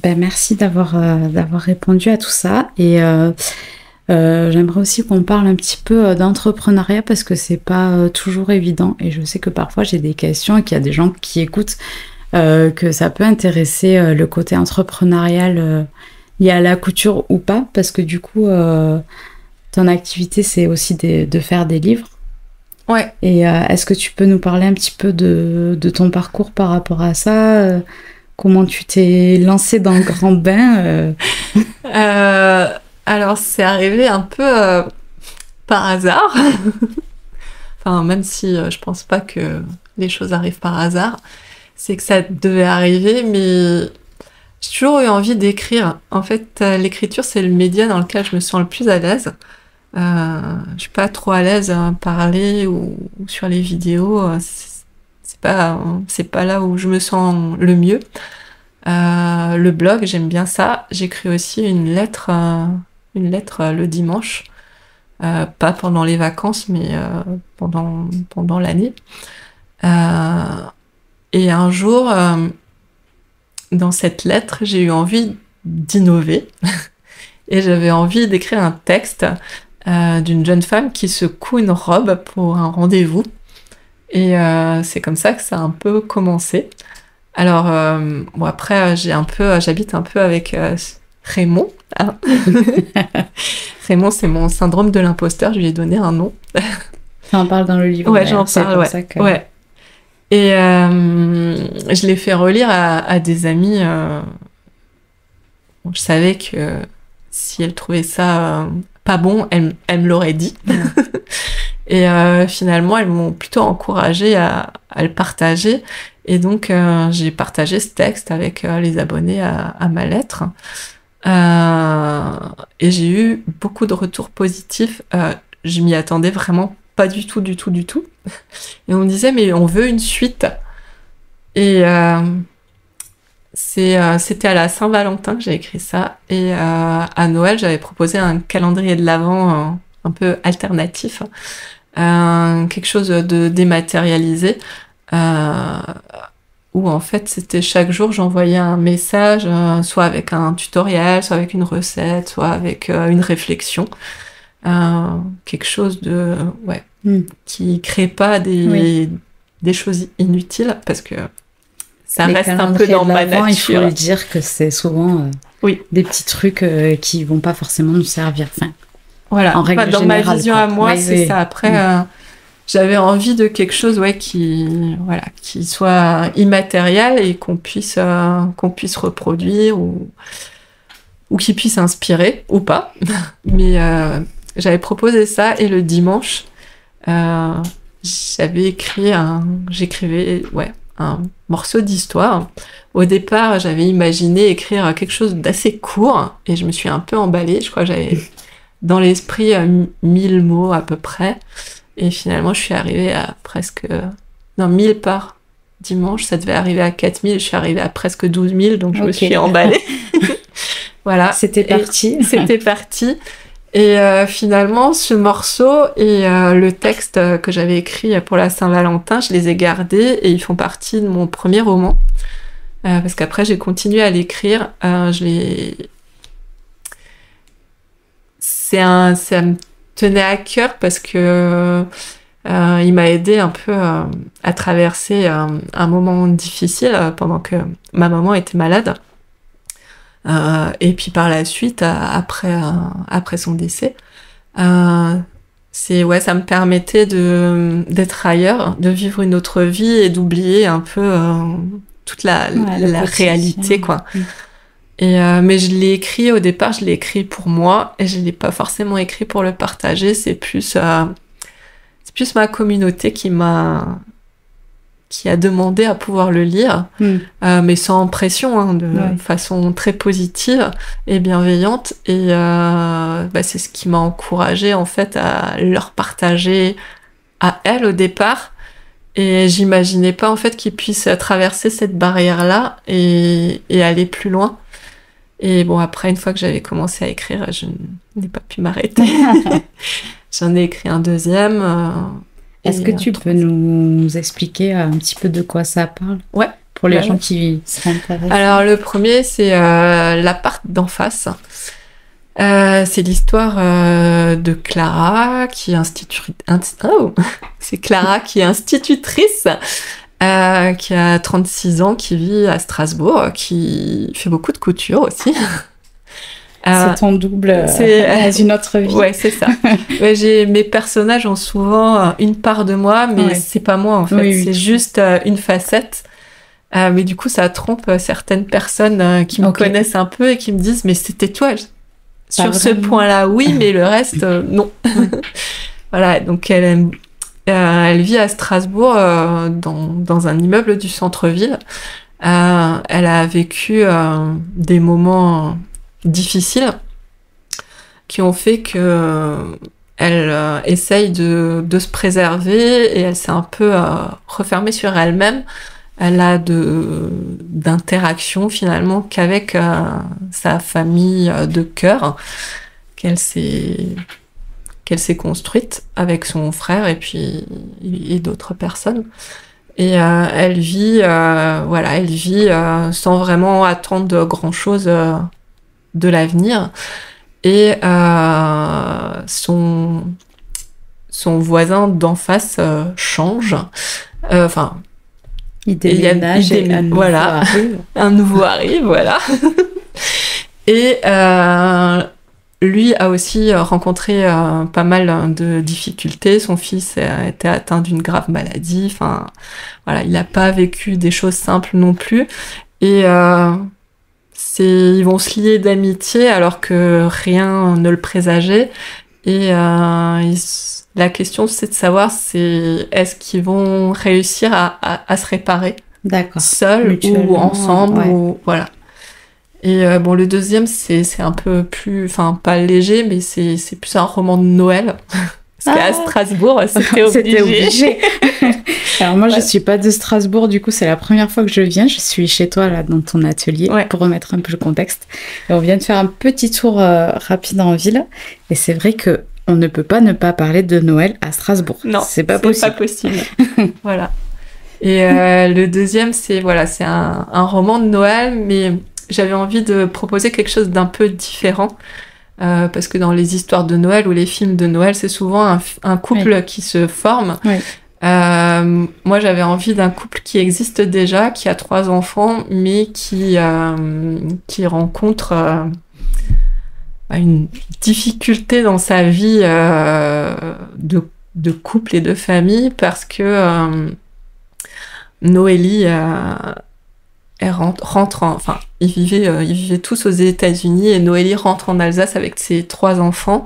Merci d'avoir répondu à tout ça. Et j'aimerais aussi qu'on parle un petit peu d'entrepreneuriat parce que c'est pas toujours évident. Et je sais que parfois j'ai des questions et qu'il y a des gens qui écoutent que ça peut intéresser le côté entrepreneurial lié à la couture ou pas. Parce que du coup, ton activité, c'est aussi de faire des livres. Ouais. Et est-ce que tu peux nous parler un petit peu de ton parcours par rapport à ça comment tu t'es lancée dans le grand bain Alors, c'est arrivé un peu par hasard. Enfin, même si je pense pas que les choses arrivent par hasard, c'est que ça devait arriver, mais j'ai toujours eu envie d'écrire. En fait, l'écriture, c'est le média dans lequel je me sens le plus à l'aise. Je suis pas trop à l'aise à parler ou sur les vidéos. C'est pas là où je me sens le mieux. Le blog, j'aime bien ça. J'écris aussi une lettre le dimanche, pas pendant les vacances, mais pendant l'année. Et un jour, dans cette lettre, j'ai eu envie d'innover et j'avais envie d'écrire un texte d'une jeune femme qui se coud une robe pour un rendez-vous. Et c'est comme ça que ça a un peu commencé. Alors, après, j'habite un peu avec Raymond. Hein. Raymond, c'est mon syndrome de l'imposteur, je lui ai donné un nom. Ça en parle dans le livre. Ouais, j'en parle, ouais. Et je l'ai fait relire à des amis. Je savais que si elle trouvait ça pas bon, elle me l'aurait dit. Et finalement, elles m'ont plutôt encouragée à le partager. Et donc, j'ai partagé ce texte avec les abonnés à ma lettre. Et j'ai eu beaucoup de retours positifs. Je m'y attendais vraiment pas du tout. Et on me disait, mais on veut une suite. Et c'était à la Saint-Valentin que j'ai écrit ça. Et à Noël, j'avais proposé un calendrier de l'Avent un peu alternatif. Quelque chose de dématérialisé. Où en fait c'était chaque jour j'envoyais un message soit avec un tutoriel, soit avec une recette, soit avec une réflexion, quelque chose de qui crée pas des choses inutiles parce que ça reste un peu dans ma nature. Il faut le dire que c'est souvent des petits trucs qui vont pas forcément nous servir. Enfin, voilà, en règle dans générale, ma vision à moi, c'est ça. Après, j'avais envie de quelque chose qui soit immatériel et qu'on puisse reproduire ou qui puisse inspirer ou pas. Mais j'avais proposé ça et le dimanche, j'écrivais un morceau d'histoire. Au départ, j'avais imaginé écrire quelque chose d'assez court et je me suis un peu emballée. Je crois que j'avais dans l'esprit 1000 mots à peu près. Et finalement, je suis arrivée à 1000 par dimanche. Ça devait arriver à 4000. Je suis arrivée à presque 12 000, donc je me suis emballée. Voilà. C'était parti. C'était parti. Et finalement, ce morceau et le texte que j'avais écrit pour la Saint-Valentin, je les ai gardés et ils font partie de mon premier roman. Parce qu'après, j'ai continué à l'écrire. Ça me tenait à cœur parce que il m'a aidé un peu à traverser un moment difficile pendant que ma maman était malade. Et puis par la suite, après son décès, ça me permettait d'être ailleurs, de vivre une autre vie et d'oublier un peu toute la réalité, quoi. Et mais je l'ai écrit au départ, je l'ai écrit pour moi et je l'ai pas forcément écrit pour le partager. C'est plus ma communauté qui qui a demandé à pouvoir le lire, mais sans pression, hein, de façon très positive et bienveillante. Et c'est ce qui m'a encouragée en fait à leur partager à elle au départ. Et j'imaginais pas en fait qu'ils puissent traverser cette barrière-là et aller plus loin. Et bon, après, une fois que j'avais commencé à écrire, je n'ai pas pu m'arrêter. J'en ai écrit un deuxième. Est-ce que tu peux nous expliquer un petit peu de quoi ça parle? Ouais. Pour les gens qui s'intéressent. Alors, le premier, c'est l'appart d'en face. C'est l'histoire de Clara, qui est c'est Clara qui est institutrice, qui a 36 ans, qui vit à Strasbourg, qui fait beaucoup de couture aussi. C'est ton double dans une autre vie. Ouais, c'est ça. Mes personnages ont souvent une part de moi, mais c'est pas moi en fait. C'est juste une facette. Mais du coup, ça trompe certaines personnes qui me connaissent un peu et qui me disent « Mais c'était toi !» Sur ce point-là, oui, mais le reste, non. Voilà, donc elle vit à Strasbourg, dans un immeuble du centre-ville. Elle a vécu des moments difficiles qui ont fait que elle essaye de se préserver et elle s'est un peu refermée sur elle-même. Elle a d'interactions finalement qu'avec sa famille de cœur qu'elle s'est construite avec son frère et puis d'autres personnes. Et elle vit sans vraiment attendre grand-chose de l'avenir. Et son voisin d'en face change. Il déménage et un nouveau arrive, voilà. Et lui a aussi rencontré pas mal de difficultés. Son fils a été atteint d'une grave maladie. Enfin, voilà, il n'a pas vécu des choses simples non plus. Et ils vont se lier d'amitié alors que rien ne le présageait. Et la question, c'est de savoir est-ce qu'ils vont réussir à se réparer seuls ou ensemble ou voilà. Et le deuxième, c'est un peu plus, pas léger, mais c'est plus un roman de Noël. Parce qu'à Strasbourg, c'était obligé. Alors moi, je suis pas de Strasbourg, du coup, c'est la première fois que je viens. Je suis chez toi, là, dans ton atelier, pour remettre un peu le contexte. Et on vient de faire un petit tour rapide en ville. Et c'est vrai que on ne peut pas ne pas parler de Noël à Strasbourg. Non, c'est pas possible. Voilà. Et le deuxième, c'est un roman de Noël, mais j'avais envie de proposer quelque chose d'un peu différent. Parce que dans les histoires de Noël ou les films de Noël, c'est souvent un couple qui se forme. Oui. Moi, j'avais envie d'un couple qui existe déjà, qui a 3 enfants, mais qui rencontre une difficulté dans sa vie de couple et de famille, parce que Noélie... ils vivaient tous aux États-Unis et Noélie rentre en Alsace avec ses 3 enfants,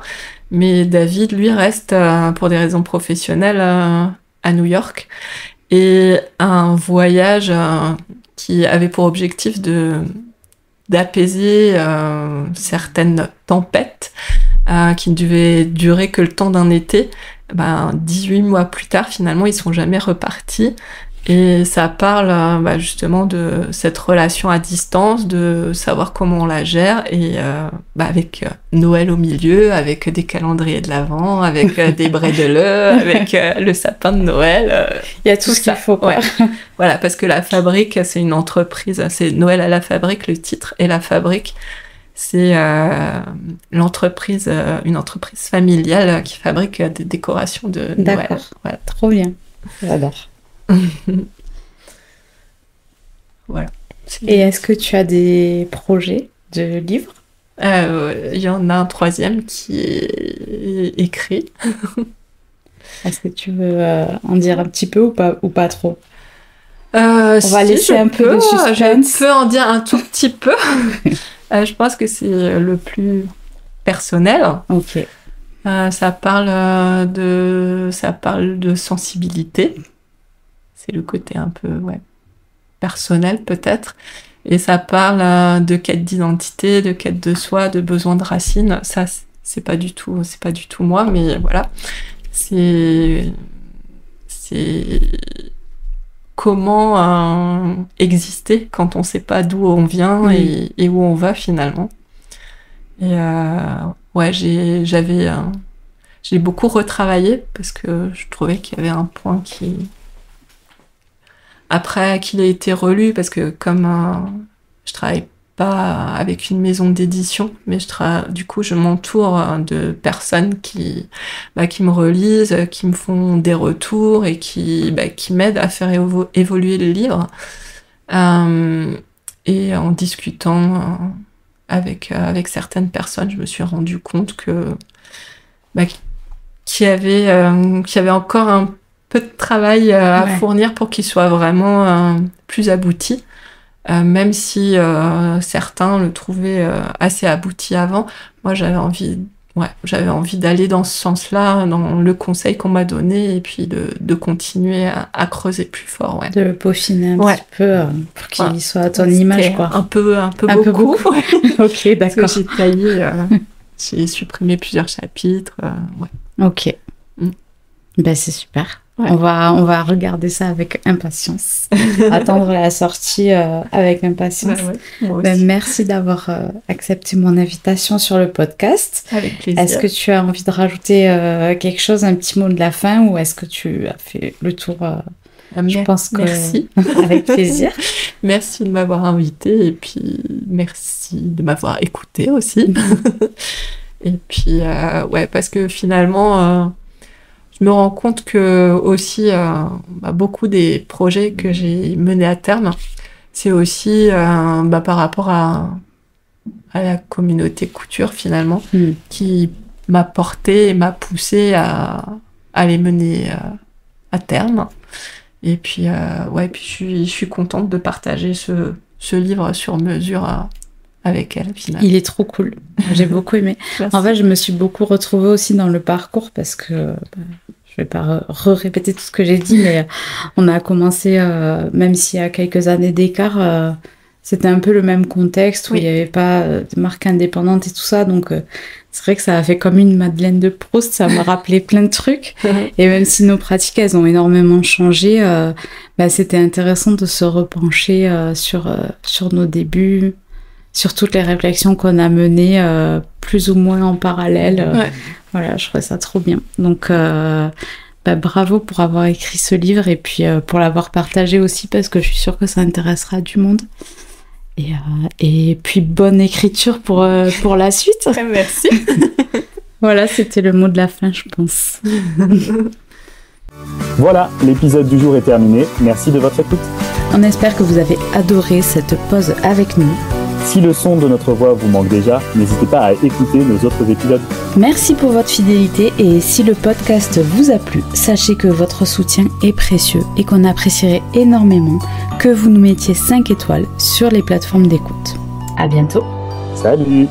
mais David, lui, reste pour des raisons professionnelles à New York. Et un voyage qui avait pour objectif d'apaiser certaines tempêtes qui ne devaient durer que le temps d'un été. 18 mois plus tard, finalement, ils sont jamais repartis. Et ça parle justement de cette relation à distance, de savoir comment on la gère, et avec Noël au milieu, avec des calendriers de l'Avent, avec des brédeleux, avec le sapin de Noël. Il y a tout ce qu'il faut, quoi. Ouais. Voilà, parce que la fabrique, c'est une entreprise, c'est Noël à la fabrique, le titre, et la fabrique, c'est une entreprise familiale qui fabrique des décorations de Noël. D'accord, voilà. Trop bien, j'adore. Voilà. Et est-ce que tu as des projets de livres? Il y en a un 3e qui est écrit. Est-ce que tu veux en dire un petit peu ou pas trop? On va laisser un peu de suspense. Je peux en dire un tout petit peu. Je pense que c'est le plus personnel. Ok. Ça parle de sensibilité. c'est le côté un peu personnel peut-être. Et ça parle de quête d'identité, de quête de soi, de besoin de racines. Ça, c'est pas du tout moi, mais voilà. C'est comment exister quand on sait pas d'où on vient et où on va finalement. Et j'ai beaucoup retravaillé parce que je trouvais qu'il y avait un point après qu'il a été relu, parce que comme je travaille pas avec une maison d'édition, mais du coup je m'entoure de personnes qui me relisent, qui me font des retours et qui m'aident à faire évoluer le livre. Et en discutant avec certaines personnes, je me suis rendu compte qu'il y avait encore un peu de travail à fournir pour qu'il soit vraiment plus abouti. Même si certains le trouvaient assez abouti avant, moi j'avais envie d'aller dans ce sens-là, dans le conseil qu'on m'a donné, et puis de continuer à creuser plus fort. Ouais. De le peaufiner un petit peu pour qu'il soit à ton image, quoi. Un peu beaucoup. Ok, d'accord. Parce que j'ai taillé, j'ai supprimé plusieurs chapitres. Ok. Ben, c'est super. Ouais. On va regarder ça avec impatience. Attendre la sortie avec impatience. Merci d'avoir accepté mon invitation sur le podcast. Avec plaisir. Est-ce que tu as envie de rajouter quelque chose, un petit mot de la fin, ou est-ce que tu as fait le tour Je pense que... Merci. Avec plaisir. Merci de m'avoir invitée et puis merci de m'avoir écoutée aussi. Et puis, parce que finalement... je me rends compte que aussi beaucoup des projets que j'ai menés à terme, c'est aussi par rapport à la communauté couture finalement, qui m'a porté et m'a poussé à les mener à terme. Et puis, puis je suis contente de partager ce livre sur mesure avec elle finalement. Il est trop cool. J'ai beaucoup aimé. En fait, je me suis beaucoup retrouvée aussi dans le parcours parce que je vais pas répéter tout ce que j'ai dit, mais on a commencé, même s'il y a quelques années d'écart, c'était un peu le même contexte où il n'y avait pas de marque indépendante et tout ça. Donc, c'est vrai que ça a fait comme une Madeleine de Proust. Ça m'a rappelé plein de trucs. Et même si nos pratiques, elles ont énormément changé, c'était intéressant de se repencher sur nos débuts, sur toutes les réflexions qu'on a menées plus ou moins en parallèle. Voilà, je trouvais ça trop bien. Donc, bravo pour avoir écrit ce livre et puis pour l'avoir partagé aussi, parce que je suis sûre que ça intéressera du monde. Et puis, bonne écriture pour la suite. Merci. Voilà, c'était le mot de la fin, je pense. Voilà, l'épisode du jour est terminé. Merci de votre écoute. On espère que vous avez adoré cette pause avec nous. Si le son de notre voix vous manque déjà, n'hésitez pas à écouter nos autres épisodes. Merci pour votre fidélité et si le podcast vous a plu, sachez que votre soutien est précieux et qu'on apprécierait énormément que vous nous mettiez 5 étoiles sur les plateformes d'écoute. À bientôt. Salut.